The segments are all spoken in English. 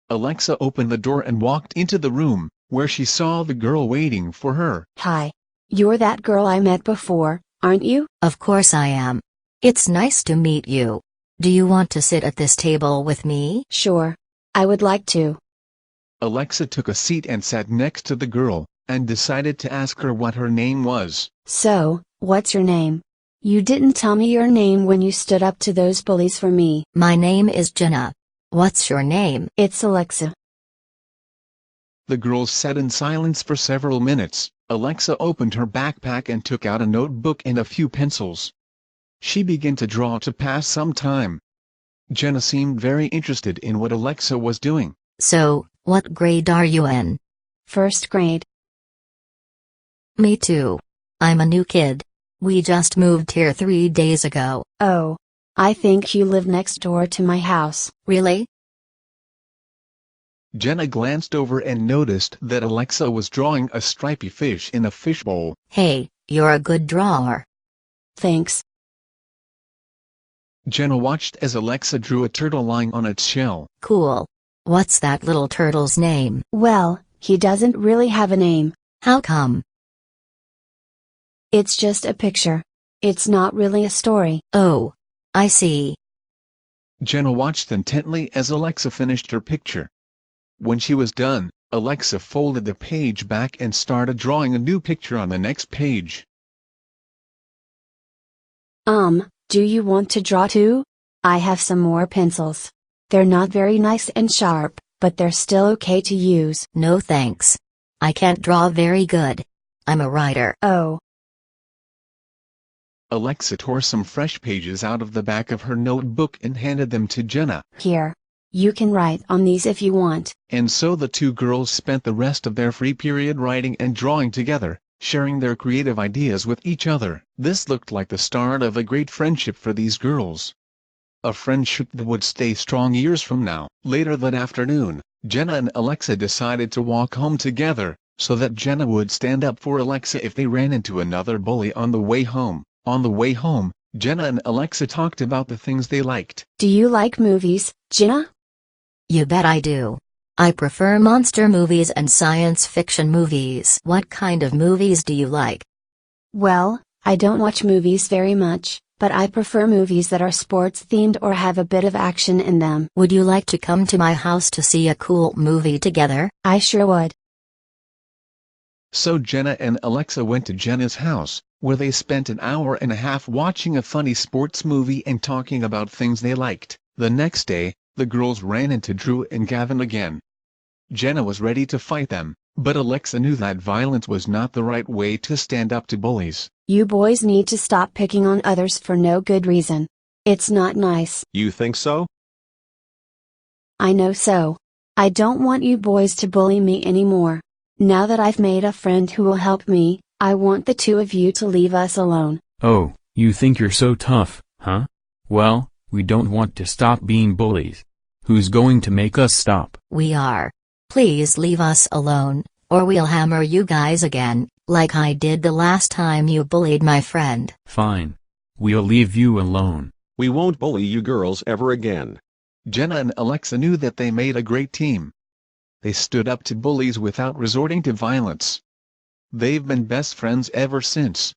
Alexa opened the door and walked into the room, where she saw the girl waiting for her. Hi. You're that girl I met before, aren't you? Of course I am. It's nice to meet you. Do you want to sit at this table with me? Sure. I would like to. Alexa took a seat and sat next to the girl, and decided to ask her what her name was. So, what's your name? You didn't tell me your name when you stood up to those bullies for me. My name is Jenna. What's your name? It's Alexa. The girls sat in silence for several minutes. Alexa opened her backpack and took out a notebook and a few pencils. She began to draw to pass some time. Jenna seemed very interested in what Alexa was doing. So, what grade are you in? First grade. Me too. I'm a new kid. We just moved here 3 days ago. Oh. I think you live next door to my house. Really? Jenna glanced over and noticed that Alexa was drawing a stripy fish in a fishbowl. Hey, you're a good drawer. Thanks. Jenna watched as Alexa drew a turtle lying on its shell. Cool. What's that little turtle's name? Well, he doesn't really have a name. How come? It's just a picture. It's not really a story. Oh. I see. Jenna watched intently as Alexa finished her picture. When she was done, Alexa folded the page back and started drawing a new picture on the next page. Do you want to draw too? I have some more pencils. They're not very nice and sharp, but they're still okay to use. No thanks. I can't draw very good. I'm a writer. Oh. Alexa tore some fresh pages out of the back of her notebook and handed them to Jenna. Here. You can write on these if you want. And so the two girls spent the rest of their free period writing and drawing together, sharing their creative ideas with each other. This looked like the start of a great friendship for these girls. A friendship that would stay strong years from now. Later that afternoon, Jenna and Alexa decided to walk home together, so that Jenna would stand up for Alexa if they ran into another bully on the way home. On the way home, Jenna and Alexa talked about the things they liked. Do you like movies, Jenna? You bet I do. I prefer monster movies and science fiction movies. What kind of movies do you like? Well, I don't watch movies very much, but I prefer movies that are sports themed or have a bit of action in them. Would you like to come to my house to see a cool movie together? I sure would. So Jenna and Alexa went to Jenna's house, where they spent an hour and a half watching a funny sports movie and talking about things they liked. The next day, the girls ran into Drew and Gavin again. Jenna was ready to fight them, but Alexa knew that violence was not the right way to stand up to bullies. You boys need to stop picking on others for no good reason. It's not nice. You think so? I know so. I don't want you boys to bully me anymore. Now that I've made a friend who will help me, I want the two of you to leave us alone. Oh, you think you're so tough, huh? Well, we don't want to stop being bullies. Who's going to make us stop? We are. Please leave us alone, or we'll hammer you guys again, like I did the last time you bullied my friend. Fine. We'll leave you alone. We won't bully you girls ever again. Jenna and Alexa knew that they made a great team. They stood up to bullies without resorting to violence. They've been best friends ever since.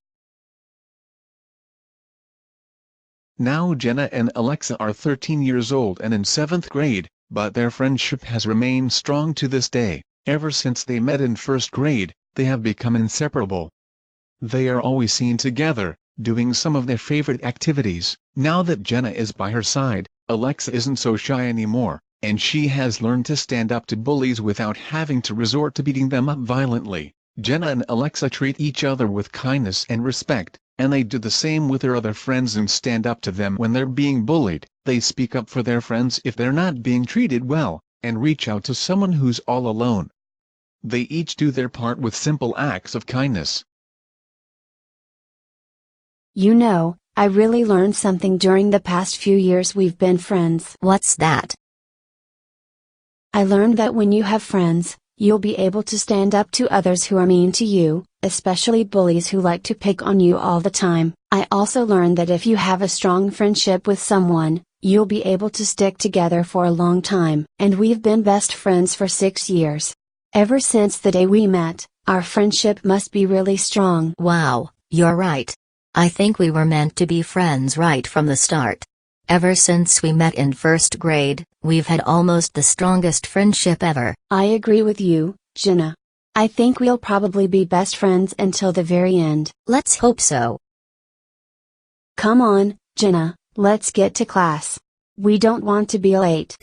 Now Jenna and Alexa are 13 years old and in 7th grade, but their friendship has remained strong to this day. Ever since they met in 1st grade, they have become inseparable. They are always seen together, doing some of their favorite activities. Now that Jenna is by her side, Alexa isn't so shy anymore, and she has learned to stand up to bullies without having to resort to beating them up violently. Jenna and Alexa treat each other with kindness and respect, and they do the same with their other friends and stand up to them when they're being bullied. They speak up for their friends if they're not being treated well, and reach out to someone who's all alone. They each do their part with simple acts of kindness. You know, I really learned something during the past few years we've been friends. What's that? I learned that when you have friends, you'll be able to stand up to others who are mean to you, especially bullies who like to pick on you all the time. I also learned that if you have a strong friendship with someone, You'll be able to stick together for a long time. And we've been best friends for 6 years. Ever since the day we met, our friendship must be really strong. Wow, you're right. I think we were meant to be friends right from the start. Ever since we met in first grade, we've had almost the strongest friendship ever. I agree with you, Jenna. I think we'll probably be best friends until the very end. Let's hope so. Come on, Jenna, let's get to class. We don't want to be late.